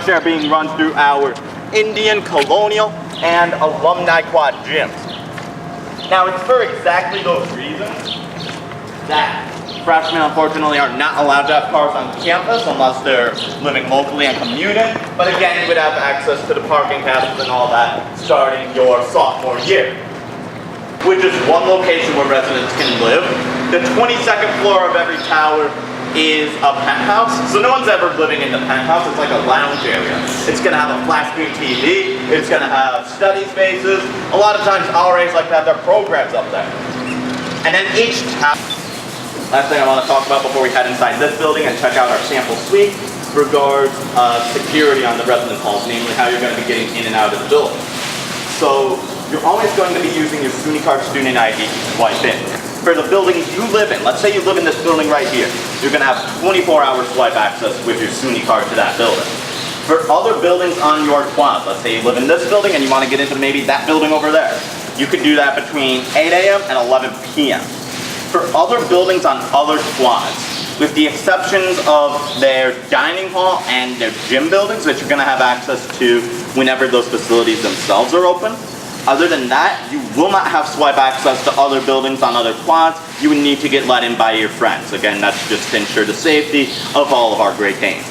instruction are being run through our Indian, Colonial, and Alumni Quad gyms. Now, it's for exactly those reasons that freshmen, unfortunately, are not allowed to have cars on campus unless they're living locally and commuting. But again, you would have access to the parking passes and all that starting your sophomore year, which is one location where residents can live. The 22nd floor of every tower is a penthouse, so no one's ever living in the penthouse. It's like a lounge area. It's going to have a flat screen TV. It's going to have study spaces. A lot of times, RAs like to have their programs up there. And then each tower. Last thing I want to talk about before we head inside this building and check out our sample suite regards security on the residence halls, namely how you're going to be getting in and out of the building. So you're always going to be using your SUNY card student ID to swipe in. For the building you live in, let's say you live in this building right here, you're going to have 24-hour swipe access with your SUNY card to that building. For other buildings on your quad, let's say you live in this building and you want to get into maybe that building over there, you could do that between 8 a.m. and 11 p.m. For other buildings on other quads, with the exceptions of their dining hall and their gym buildings that you're going to have access to whenever those facilities themselves are open, other than that, you will not have swipe access to other buildings on other quads. You would need to get let in by your friends. Again, that's just to ensure the safety of all of our Great Danes.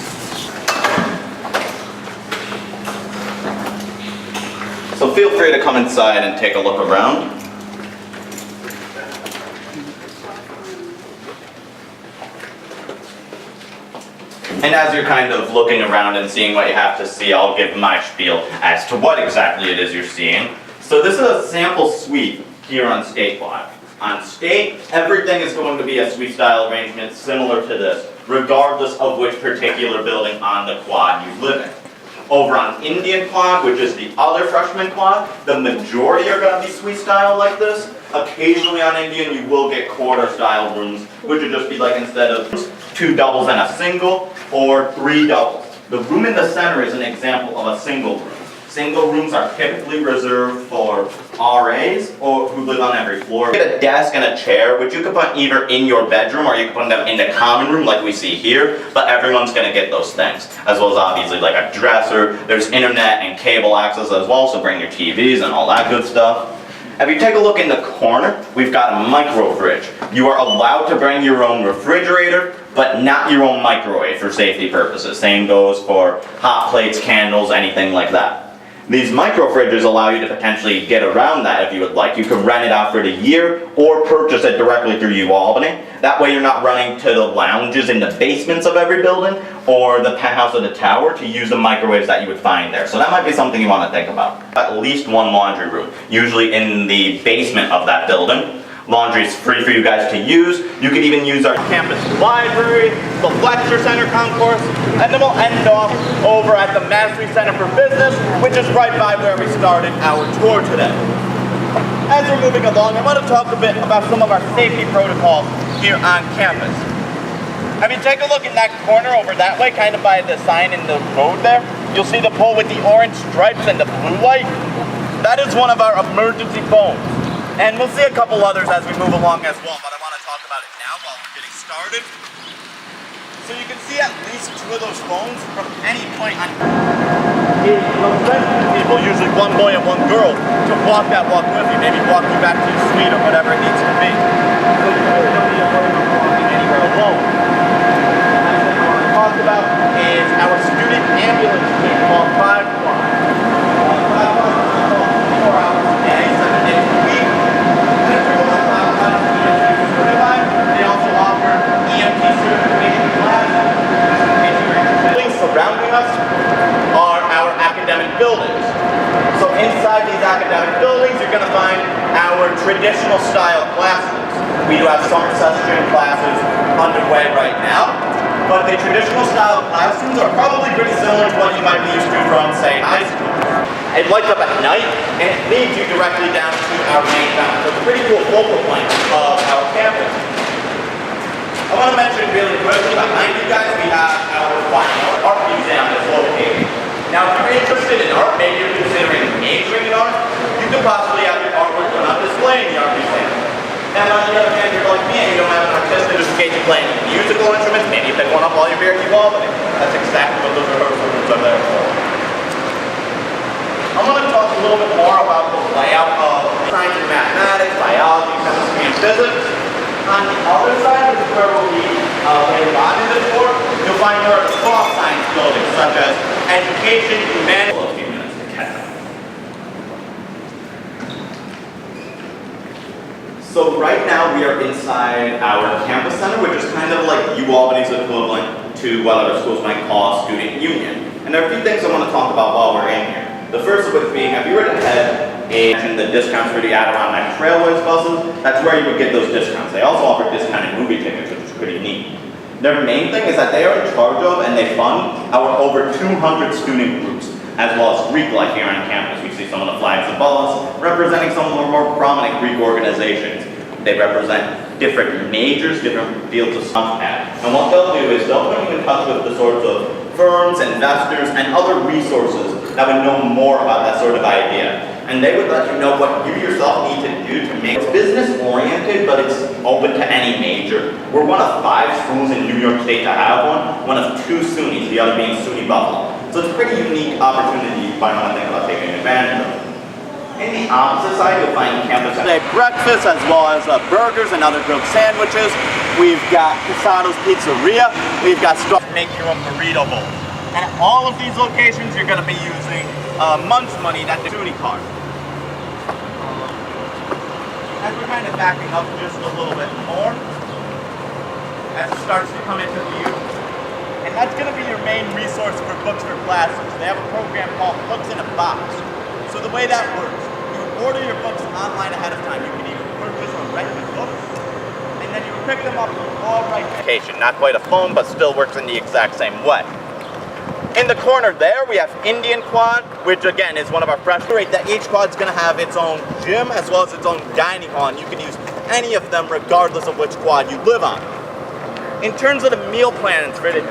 So feel free to come inside and take a look around. And as you're kind of looking around and seeing what you have to see, I'll give my spiel as to what exactly it is you're seeing. So this is a sample suite here on State Quad. On State, everything is going to be a suite style arrangement similar to this, regardless of which particular building on the quad you live in. Over on Indian Quad, which is the other freshman quad, the majority are going to be suite style like this. Occasionally on Indian, you will get quarter style rooms, which would just be like instead of 2 doubles and a single, or 3 doubles. The room in the center is an example of a single room. Single rooms are typically reserved for RAs or who live on every floor. You get a desk and a chair, which you can put either in your bedroom or you can put them in the common room like we see here, but everyone's going to get those things, as well as obviously like a dresser. There's internet and cable access as well, so bring your TVs and all that good stuff. If you take a look in the corner, we've got a micro fridge. You are allowed to bring your own refrigerator, but not your own microwave for safety purposes. Same goes for hot plates, candles, anything like that. These micro fridges allow you to potentially get around that if you would like. You can rent it out for the year or purchase it directly through SUNY Albany. That way you're not running to the lounges in the basements of every building or the penthouse of the tower to use the microwaves that you would find there. So that might be something you want to think about. At least one laundry room, usually in the basement of that building. Laundry is free for you guys to use. You can even use our campus library, the lecture center concourse, and then we'll end off over at the Mastery Center for Business, which is right by where we started our tour today. As we're moving along, I want to talk a bit about some of our safety protocols here on campus. I mean, take a look in that corner over that way, kind of by the sign in the road there. You'll see the pole with the orange stripes and the blue light. That is one of our emergency phones. And we'll see a couple others as we move along as well, but I want to talk about it now while we're getting started. So you can see at least 2 of those phones from any point on people, usually one boy and one girl, to walk that walk with you, maybe walk you back to your suite or whatever it needs to be. So you really don't need to worry about walking anywhere alone. The next thing I want to talk about is our student ambulance team called 5 Quad. 5 Quad is called 24 hours a day, 7 days a week. They also offer EMT certification classes. Surrounding us are our academic buildings. So inside these academic buildings, you're going to find our traditional style classrooms. We do have summer session classes underway right now, but the traditional style classrooms are probably pretty similar to what you might be used to from, say, high school. It lights up at night, and it leads you directly down to our main campus. So it's a pretty cool focal point of our campus. I want to mention really quickly, behind you guys, we have our fine art museum that's located. Now, if you're interested in art, maybe you're considering majoring in art, you could possibly have your artwork put on display in the art museum. And on the other hand, you're like me and you don't have an artistic just in case you're playing musical instruments, maybe you pick one up while you're here at SUNY Albany. That's exactly what those rehearsal rooms are there for. little bit more about the layout of science and mathematics, biology, chemistry, and physics. On the other side, which is where we'll be later on in the tour, you'll find more of the soft science buildings, such as education, humanities. A few minutes to catch up. So right now we are inside our campus center, which is kind of like UAlbany's equivalent to what other schools might call a student union. And there are a few things I want to talk about while we're in here. The first of which being, if you were to head and the discounts for the Adirondack Trailways buses, that's where you would get those discounts. They also offer discounted movie tickets, which is pretty neat. Their main thing is that they are in charge of and they fund our over 200 student groups, as well as Greek life here on campus. We see some of the flags above us representing some of the more prominent Greek organizations. They represent different majors, different fields of subject. And what they'll do is they'll put you in touch with the sorts of firms, investors, and other resources that would know more about that sort of idea. And they would let you know what you yourself need to do to make it business oriented, but it's open to any major. We're one of 5 schools in New York State to have one of 2 SUNYs, the other being SUNY Buffalo. So it's a pretty unique opportunity you might want to think about taking advantage of. In the opposite side, you'll find campus breakfast, as well as burgers and other grilled sandwiches. We've got Casato's Pizzeria. We've got stuff to make your own burrito bowl. And at all of these locations, you're going to be using Munch money, that SUNY card. As we're kind of backing up just a little bit more, as it starts to come into view, and that's going to be your main resource for books for classes. They have a program called Books in a Box. So the way that works, you order your books online ahead of time. You can either purchase or rent the books, and then you pick them up all right there. Not quite a phone, but still works in the exact same way. In the corner there, we have Indian Quad, which again is one of our freshmen. That each quad's going to have its own gym as well as its own dining hall, and you can use any of them regardless of which quad you live on. In terms of the meal plans for the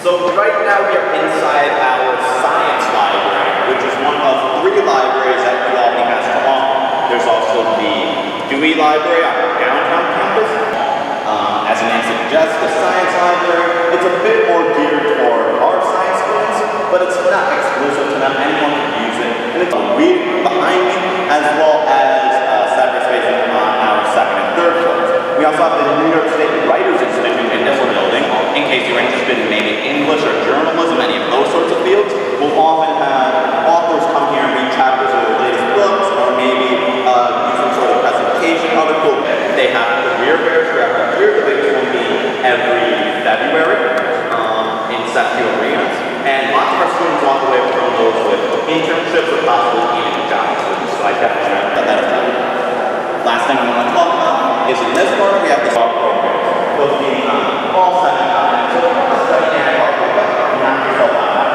So right now we are inside our science library, which is one of 3 libraries that UAlbany has to offer. There's also the Dewey Library on our downtown campus. As the name suggests, the science library, it's a bit more geared toward our science students, but it's not exclusive to them. Anyone can use it. And it's a reading behind me, as well as separate spaces on our 2nd and 3rd floors. We also have the New York State Writers Institute in this building, in case you're interested in maybe English or journalism, any of those sorts of fields. We'll often have authors come here and read chapters of their latest books, or maybe do some sort of presentation of it. They have career fairs throughout the year. The biggest one being every February in Sesquiel Arenas. And lots of our students walk away from those with internships or possibly even jobs. So I definitely recommend that. Last thing I want to talk about is in this corner we have the art program. Those being all 7 times. So if you want to study in art program, knock yourself out.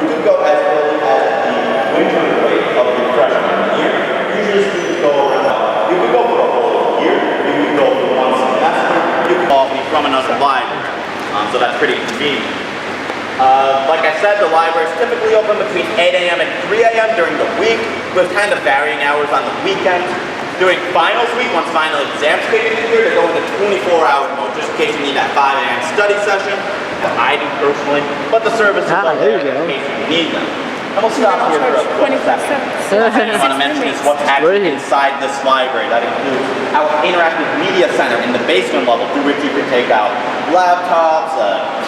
You could go as early as the winter break of your freshman year. Usually students go around. You could go for a whole year. You could go for 1 semester. You could all be from another library. So that's pretty convenient. Like I said, the library is typically open between 8 a.m. and 3 a.m. during the week, with kind of varying hours on the weekends. During finals week, once final exams kick in here, they go into 24-hour mode, just in case you need that 5 a.m. study session. I do personally, but the services are there in case you need them. And we'll stop here for a quick second. What I want to mention is what's actually inside this library. That includes our interactive media center in the basement level, through which you can take out laptops,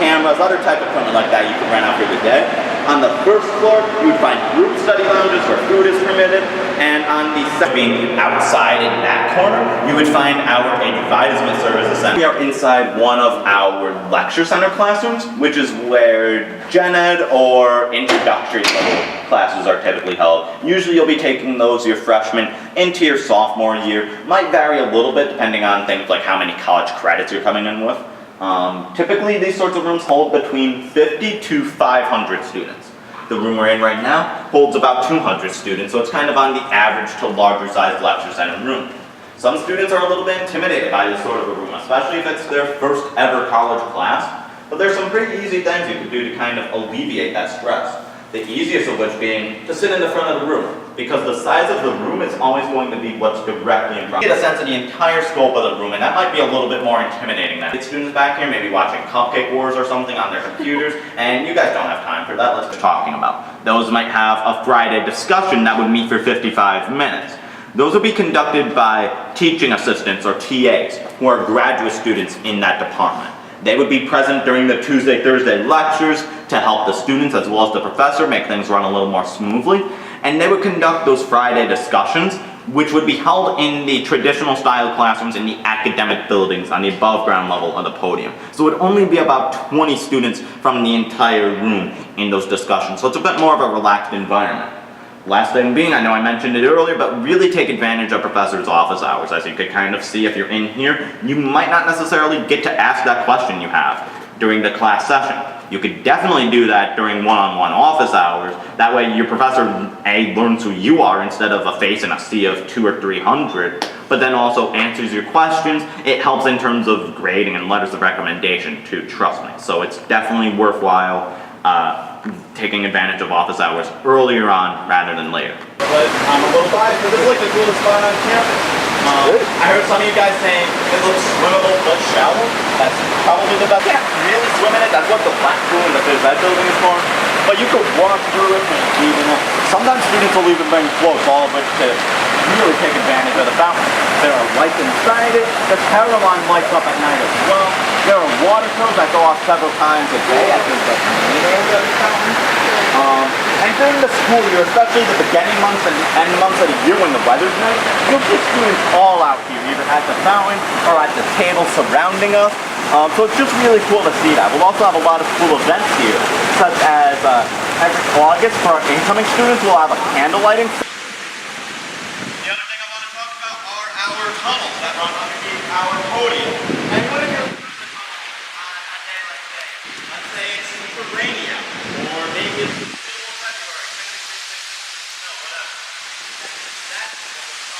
cameras, other type of equipment like that you can rent out for the day. On the 1st floor, you would find group study lounges where food is permitted, and on the second, outside in that corner, you would find our advisement services center. We are inside one of our lecture center classrooms, which is where gen ed or introductory level classes are typically held. Usually you'll be taking those your freshman into your sophomore year. Might vary a little bit depending on things like how many college credits you're coming in with. Typically these sorts of rooms hold between 50 to 500 students. The room we're in right now holds about 200 students, so it's kind of on the average to larger sized lecture center room. Some students are a little bit intimidated by this sort of a room, especially if it's their first ever college class. But there's some pretty easy things you can do to kind of alleviate that stress. The easiest of which being to sit in the front of the room, because the size of the room is always going to be what's directly in front. You get a sense of the entire scope of the room, and that might be a little bit more intimidating than students back here maybe watching Cupcake Wars or something on their computers, and you guys don't have time for that. Let's be talking about. Those might have a Friday discussion that would meet for 55 minutes. Those will be conducted by teaching assistants or TAs, who are graduate students in that department. They would be present during the Tuesday, Thursday lectures to help the students as well as the professor make things run a little more smoothly. And they would conduct those Friday discussions, which would be held in the traditional style classrooms in the academic buildings on the above ground level of the podium. So it would only be about 20 students from the entire room in those discussions. So it's a bit more of a relaxed environment. Last thing being, I know I mentioned it earlier, but really take advantage of professors' office hours. As you could kind of see if you're in here, you might not necessarily get to ask that question you have during the class session. You could definitely do that during one-on-one office hours. That way your professor, A, learns who you are instead of a face in a sea of 200 or 300, but then also answers your questions. It helps in terms of grading and letters of recommendation too, trust me. So it's definitely worthwhile taking advantage of office hours earlier on rather than later. But I'm a little biased, but this is like the coolest spot on campus. I heard some of you guys saying it looks swimmable but shallow. That's probably the best. You can't really swim in it. That's what the black pool in the phys ed building is for. But you could walk through it and even sometimes students will even bring floats, all of which to really take advantage of the fountain. There are lights inside it. The power line lights up at night as well. There are water flows that go off several times a day at the main area of the fountain. And during the school year, especially the beginning months and end months of the year when the weather's nice, you'll see students all out here, either at the fountain or at the table surrounding us. So it's just really cool to see that. We'll also have a lot of cool events here, such as every August for our incoming students, we'll have a candle lighting. The other thing I want to talk about are our tunnels that run underneath our podium. And what if you're on a day like today? Let's say it's super rainy out, or maybe it's the middle of February,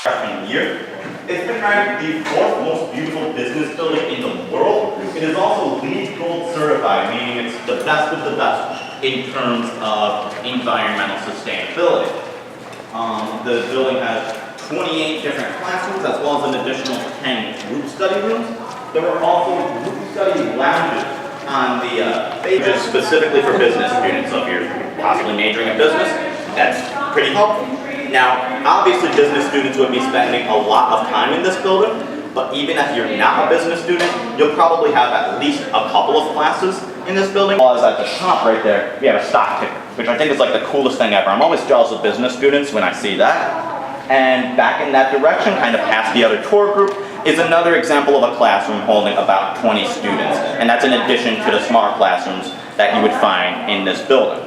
freshman year. It's been ranked the 4th most beautiful business building in the world. It is also LEED Gold certified, meaning it's the best of the best in terms of environmental sustainability. The building has 28 different classrooms as well as an additional 10 group study rooms. There are also group study lounges on the pages specifically for business students. So if you're possibly majoring in business, that's pretty helpful. Now, obviously business students would be spending a lot of time in this building, but even if you're not a business student, you'll probably have at least a couple of classes in this building. As at the top right there, we have a stock ticker, which I think is like the coolest thing ever. I'm always jealous of business students when I see that. And back in that direction, kind of past the other tour group, is another example of a classroom holding about 20 students. And that's in addition to the smart classrooms that you would find in this building.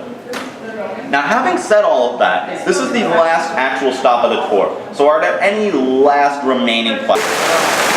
Now, having said all of that, this is the last actual stop of the tour. So are there any last remaining questions?